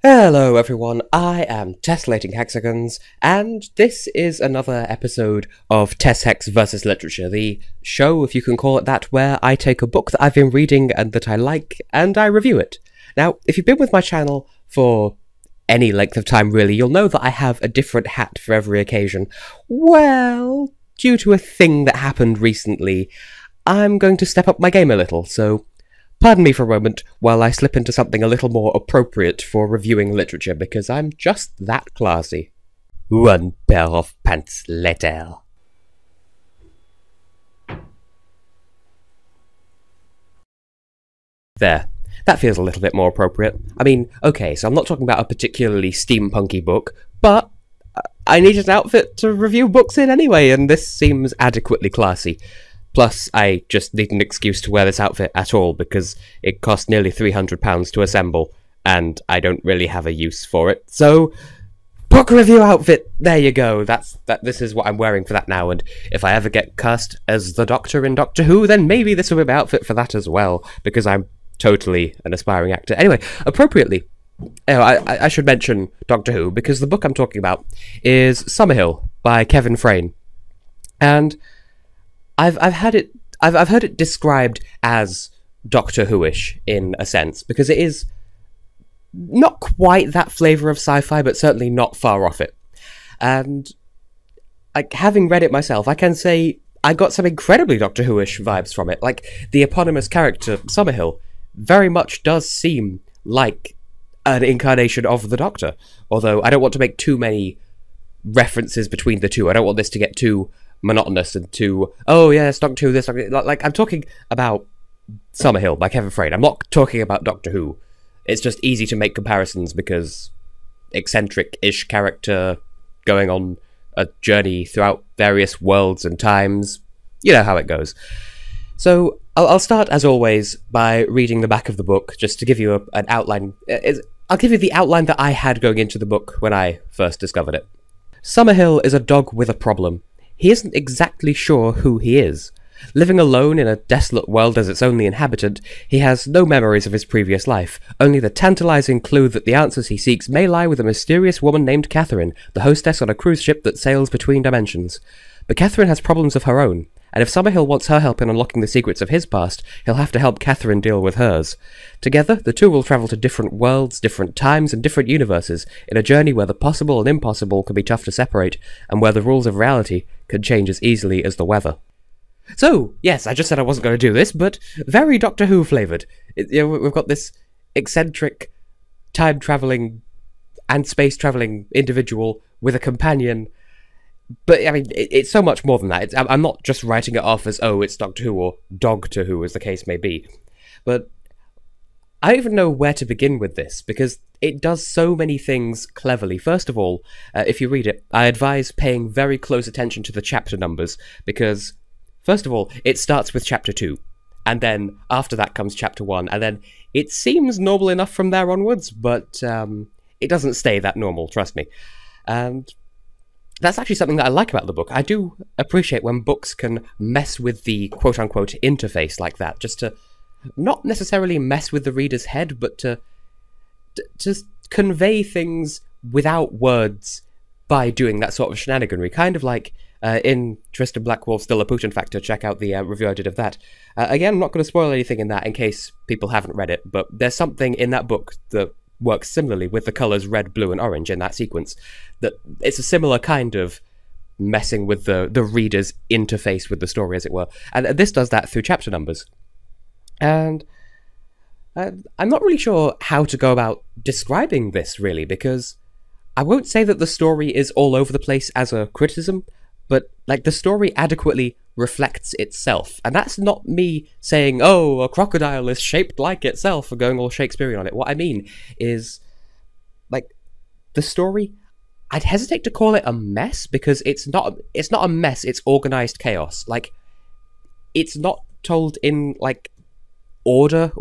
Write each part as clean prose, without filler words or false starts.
Hello everyone, I am Tessellating Hexagons, and this is another episode of TessHex Versus Literature, the show, if you can call it that, where I take a book that I've been reading and that I like, and I review it. Now, if you've been with my channel for any length of time really, you'll know that I have a different hat for every occasion. Well, due to a thing that happened recently, I'm going to step up my game a little, so pardon me for a moment while I slip into something a little more appropriate for reviewing literature, because I'm just that classy. One pair of pants later. There. That feels a little bit more appropriate. I mean, okay, so I'm not talking about a particularly steampunky book, but I need an outfit to review books in anyway, and this seems adequately classy. Plus, I just need an excuse to wear this outfit at all, because it cost nearly £300 to assemble, and I don't really have a use for it. So, book review outfit, there you go. This is what I'm wearing for that now, and if I ever get cast as the Doctor in Doctor Who, then maybe this will be my outfit for that as well, because I'm totally an aspiring actor. Anyway, appropriately, I should mention Doctor Who, because the book I'm talking about is Summerhill by Kevin Frane, and I've heard it described as Doctor Who-ish in a sense, because it is not quite that flavour of sci-fi, but certainly not far off it. And like, having read it myself, I can say I got some incredibly Doctor Who-ish vibes from it. Like, the eponymous character, Summerhill, very much does seem like an incarnation of the Doctor, although I don't want to make too many references between the two. I don't want this to get too monotonous and too, oh yes, Doctor Who, this, like, I'm talking about Summerhill by Kevin Frane. I'm not talking about Doctor Who. It's just easy to make comparisons because eccentric-ish character going on a journey throughout various worlds and times. You know how it goes. So I'll start, as always, by reading the back of the book, just to give you an outline. I'll give you the outline that I had going into the book when I first discovered it. Summerhill is a dog with a problem. He isn't exactly sure who he is. Living alone in a desolate world as its only inhabitant, he has no memories of his previous life, only the tantalizing clue that the answers he seeks may lie with a mysterious woman named Catherine, the hostess on a cruise ship that sails between dimensions. But Catherine has problems of her own, and if Summerhill wants her help in unlocking the secrets of his past, he'll have to help Catherine deal with hers. Together, the two will travel to different worlds, different times, and different universes, in a journey where the possible and impossible can be tough to separate, and where the rules of reality can change as easily as the weather. So, yes, I just said I wasn't going to do this, but very Doctor Who flavoured. We've got this eccentric, time-travelling and space-travelling individual with a companion. But, I mean, it's so much more than that. I'm not just writing it off as, oh, it's Doctor Who or Dog-to Who, as the case may be. But I don't even know where to begin with this, because it does so many things cleverly. First of all, if you read it, I advise paying very close attention to the chapter numbers, because, first of all, it starts with chapter 2, and then after that comes chapter 1, and then it seems normal enough from there onwards, but it doesn't stay that normal, trust me. And that's actually something that I like about the book. I do appreciate when books can mess with the quote-unquote interface like that, just to not necessarily mess with the reader's head, but to convey things without words by doing that sort of shenaniganry. Kind of like in Tristan Blackwolf's The Laputan Factor. Check out the review I did of that. Again, I'm not going to spoil anything in that in case people haven't read it, but there's something in that book that works similarly with the colours red, blue, and orange in that sequence. That it's a similar kind of messing with the reader's interface with the story, as it were. And this does that through chapter numbers. And I'm not really sure how to go about describing this, really, because I won't say that the story is all over the place as a criticism, but like, the story adequately reflects itself. And that's not me saying, oh, a crocodile is shaped like itself, or going all Shakespearean on it. What I mean is, like, the story, I'd hesitate to call it a mess, because it's not a mess, it's organized chaos. Like, it's not told in, like, order,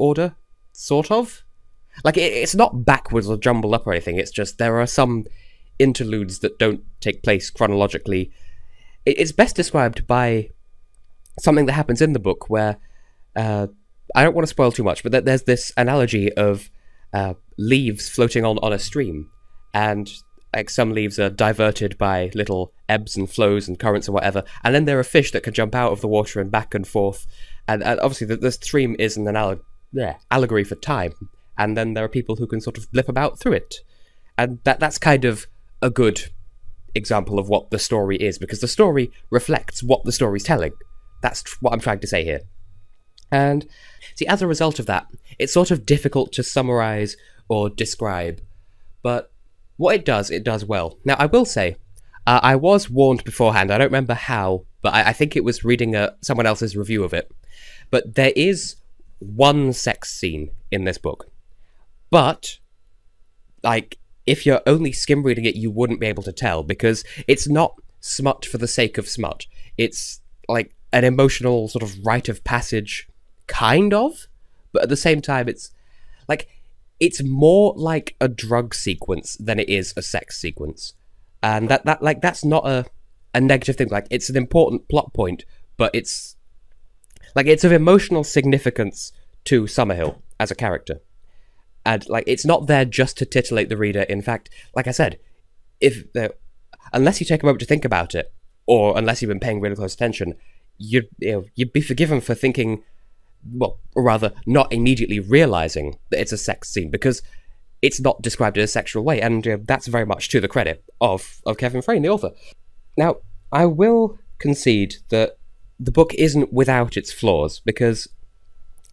sort of. Like, it's not backwards or jumbled up or anything, it's just there are some interludes that don't take place chronologically. It's best described by something that happens in the book where, I don't want to spoil too much, but there's this analogy of leaves floating on a stream, and like some leaves are diverted by little ebbs and flows and currents and whatever, and then there are fish that can jump out of the water and back and forth, and obviously the stream is an allegory for time, and then there are people who can sort of blip about through it, and that's kind of a good example of what the story is, because the story reflects what the story's telling. That's what I'm trying to say here. And see, as a result of that, it's sort of difficult to summarize or describe, but what it does well. Now, I will say, I was warned beforehand, I don't remember how, but I think it was reading someone else's review of it, but there is one sex scene in this book, but, like, if you're only skim reading it, you wouldn't be able to tell, because it's not smut for the sake of smut. It's, like, an emotional sort of rite of passage, kind of, but at the same time, it's more like a drug sequence than it is a sex sequence, and that's not a negative thing. Like, it's an important plot point, but it's of emotional significance to Summerhill as a character, and like it's not there just to titillate the reader. In fact, like I said, unless you take a moment to think about it, or unless you've been paying really close attention, you'd be forgiven for thinking, well, or rather, not immediately realizing that it's a sex scene, because it's not described in a sexual way, and that's very much to the credit of Kevin Frane, the author. Now, I will concede that the book isn't without its flaws, because,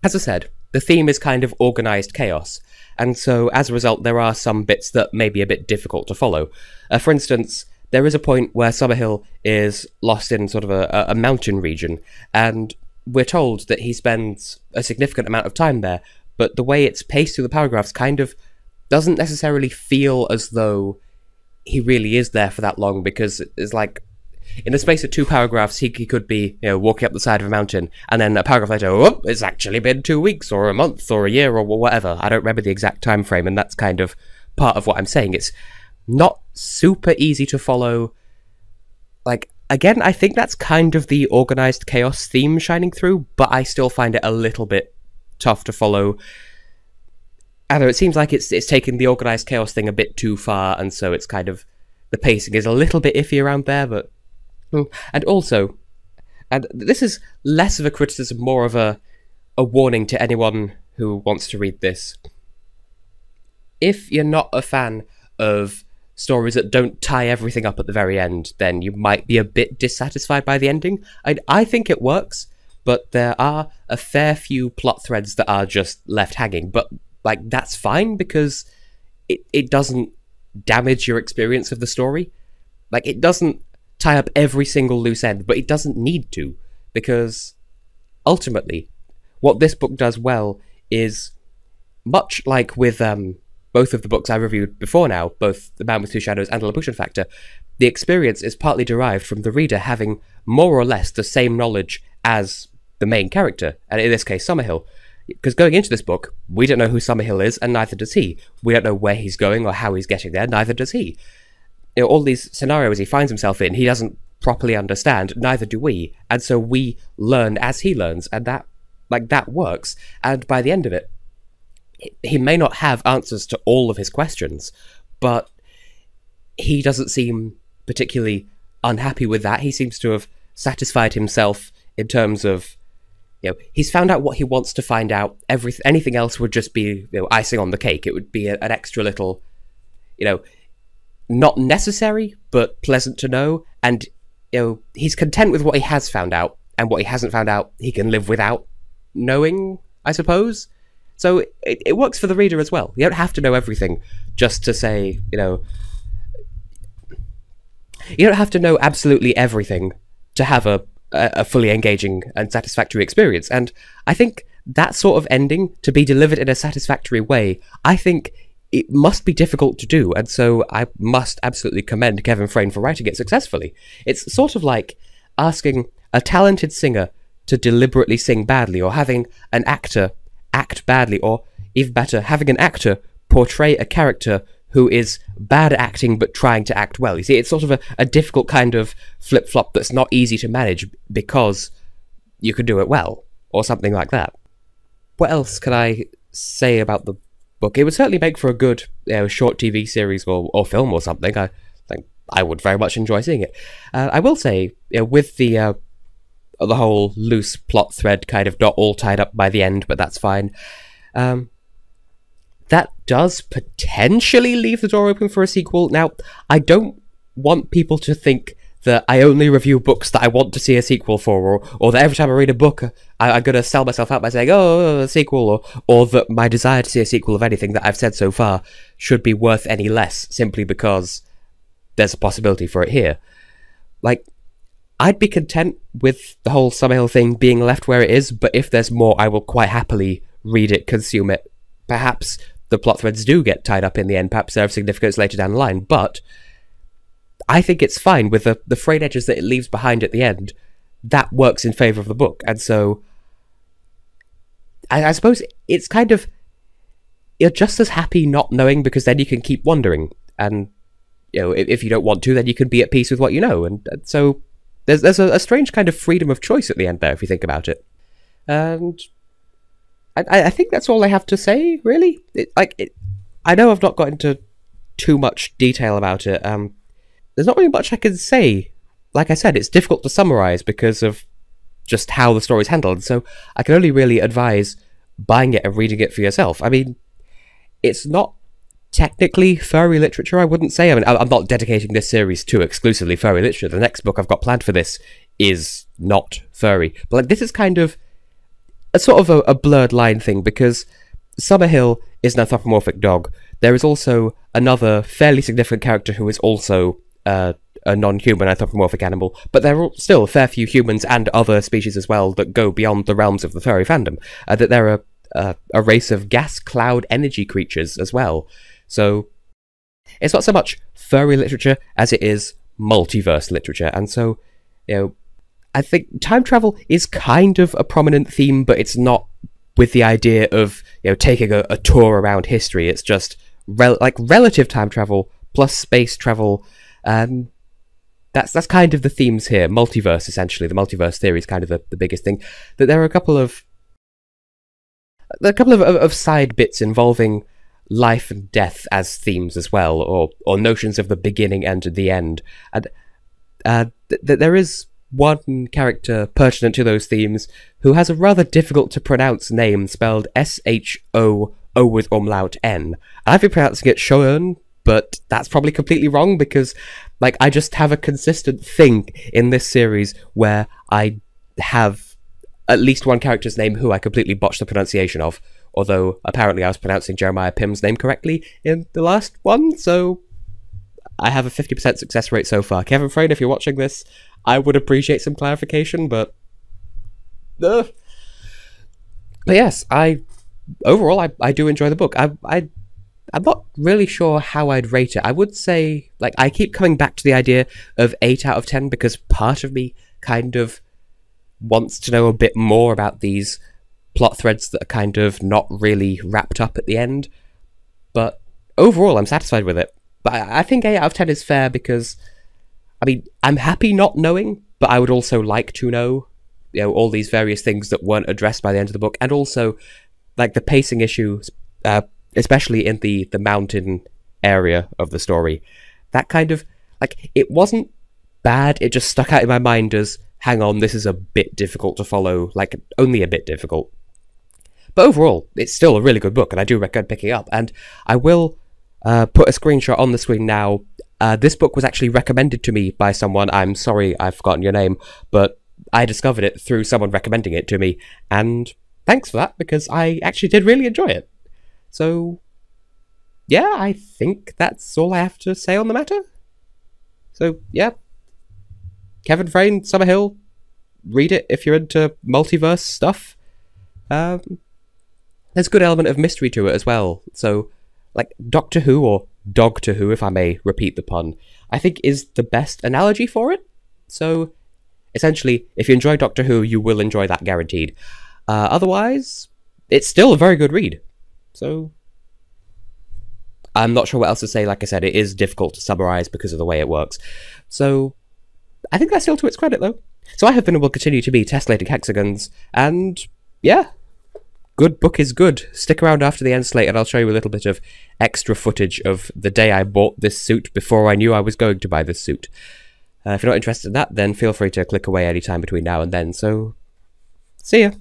as I said, the theme is kind of organized chaos, and so, as a result, there are some bits that may be a bit difficult to follow. For instance, there is a point where Summerhill is lost in sort of a mountain region, and we're told that he spends a significant amount of time there, but the way it's paced through the paragraphs kind of doesn't necessarily feel as though he really is there for that long, because it's like, in the space of 2 paragraphs, he could be, walking up the side of a mountain, and then a paragraph later, oh, it's actually been 2 weeks, or a month, or a year, or whatever. I don't remember the exact time frame, and that's kind of part of what I'm saying. It's not super easy to follow. Like, again, I think that's kind of the organized chaos theme shining through, but I still find it a little bit tough to follow. I don't know, it seems like it's taking the organized chaos thing a bit too far, and so it's kind of, the pacing is a little bit iffy around there, but... And also, and this is less of a criticism, more of a warning to anyone who wants to read this. If you're not a fan of stories that don't tie everything up at the very end, then you might be a bit dissatisfied by the ending. I think it works, but there are a fair few plot threads that are just left hanging, but like that's fine, because it doesn't damage your experience of the story. Like, it doesn't tie up every single loose end, but it doesn't need to, because ultimately what this book does well is, much like with both of the books I reviewed before now, both The Man with Two Shadows and The Laputan Factor, the experience is partly derived from the reader having more or less the same knowledge as the main character, and in this case Summerhill. Because going into this book, we don't know who Summerhill is, and neither does he. We don't know where he's going or how he's getting there, neither does he. All these scenarios he finds himself in, he doesn't properly understand, neither do we, and so we learn as he learns, and that works. And by the end of it, he may not have answers to all of his questions, but he doesn't seem particularly unhappy with that. He seems to have satisfied himself in terms of, he's found out what he wants to find out. Anything else would just be, icing on the cake. It would be an extra little, not necessary, but pleasant to know. And, he's content with what he has found out, and what he hasn't found out, he can live without knowing, I suppose. So it works for the reader as well. You don't have to know everything just to say, you don't have to know absolutely everything to have a fully engaging and satisfactory experience. And I think that sort of ending, to be delivered in a satisfactory way, I think it must be difficult to do, and so I must absolutely commend Kevin Frane for writing it successfully. It's sort of like asking a talented singer to deliberately sing badly, or having an actor act badly, or even better, having an actor portray a character who is bad at acting but trying to act well. You see, it's sort of a difficult kind of flip-flop that's not easy to manage because you could do it well, or something like that. What else can I say about the book. It would certainly make for a good, short TV series or film or something. I think I would very much enjoy seeing it. I will say, with the whole loose plot thread kind of not all tied up by the end, but that's fine. That does potentially leave the door open for a sequel. Now, I don't want people to think that I only review books that I want to see a sequel for, or that every time I read a book, I'm going to sell myself out by saying, oh, a sequel, or that my desire to see a sequel of anything that I've said so far should be worth any less, simply because there's a possibility for it here. Like, I'd be content with the whole Summerhill thing being left where it is, but if there's more, I will quite happily read it, consume it. Perhaps the plot threads do get tied up in the end, perhaps they're of significance later down the line, but I think it's fine with the frayed edges that it leaves behind at the end. That works in favour of the book, and so I suppose it's kind of, you're just as happy not knowing, because then you can keep wondering, and if you don't want to, then you can be at peace with what you know, and so there's a strange kind of freedom of choice at the end there, if you think about it. And I think that's all I have to say, really. I know I've not got into too much detail about it. There's not really much I can say. Like I said, it's difficult to summarise because of just how the story's handled, so I can only really advise buying it and reading it for yourself. I mean, it's not technically furry literature, I wouldn't say. I mean, I'm not dedicating this series to exclusively furry literature. The next book I've got planned for this is not furry. But like, this is kind of a sort of a blurred line thing, because Summerhill is an anthropomorphic dog. There is also another fairly significant character who is also a non-human anthropomorphic animal, but there are still a fair few humans and other species as well that go beyond the realms of the furry fandom. That there are a race of gas cloud energy creatures as well. So it's not so much furry literature as it is multiverse literature, and so, I think time travel is kind of a prominent theme, but it's not with the idea of taking a tour around history. It's just relative time travel plus space travel, and that's kind of the themes here. Multiverse, essentially, the multiverse theory is kind of the biggest thing. That there are a couple of side bits involving life and death as themes as well, or notions of the beginning and the end, and there is one character pertinent to those themes who has a rather difficult to pronounce name spelled S-H-O with umlaut N. I've been pronouncing it Shoen, but that's probably completely wrong, because I just have a consistent thing in this series where I have at least one character's name who I completely botched the pronunciation of, although apparently I was pronouncing Jeremiah Pym's name correctly in the last one, so I have a 50% success rate so far. Kevin Frane, if you're watching this, I would appreciate some clarification, but yes, overall I do enjoy the book. I'm not really sure how I'd rate it. I would say, I keep coming back to the idea of 8 out of 10, because part of me kind of wants to know a bit more about these plot threads that are kind of not really wrapped up at the end. But overall, I'm satisfied with it. But I think 8 out of 10 is fair, because I mean, I'm happy not knowing, but I would also like to know, all these various things that weren't addressed by the end of the book, and also, the pacing issues, especially in the mountain area of the story. That kind of, it wasn't bad, it just stuck out in my mind as, hang on, this is a bit difficult to follow, only a bit difficult. But overall, it's still a really good book, and I do recommend picking it up, and I will put a screenshot on the screen now. This book was actually recommended to me by someone. I'm sorry I've forgotten your name, but I discovered it through someone recommending it to me, and thanks for that, because I actually did really enjoy it. So, yeah, I think that's all I have to say on the matter. So, yeah. Kevin Frane, Summerhill, read it if you're into multiverse stuff. There's a good element of mystery to it as well. So, Doctor Who, or Dog to Who, if I may repeat the pun, I think is the best analogy for it. So, essentially, if you enjoy Doctor Who, you will enjoy that, guaranteed. Otherwise, it's still a very good read. So, I'm not sure what else to say. Like I said, it is difficult to summarise because of the way it works. So, I think that's still to its credit, though. So I have been and will continue to be Tessellating Hexagons, and yeah, good book is good. Stick around after the end slate and I'll show you a little bit of extra footage of the day I bought this suit before I knew I was going to buy this suit. If you're not interested in that, then feel free to click away anytime between now and then, so see ya!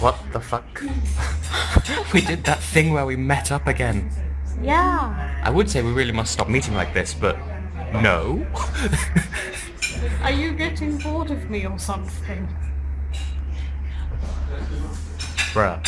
What the fuck? We did that thing where we met up again. Yeah. I would say we really must stop meeting like this, but no. Are you getting bored of me or something? Bruh.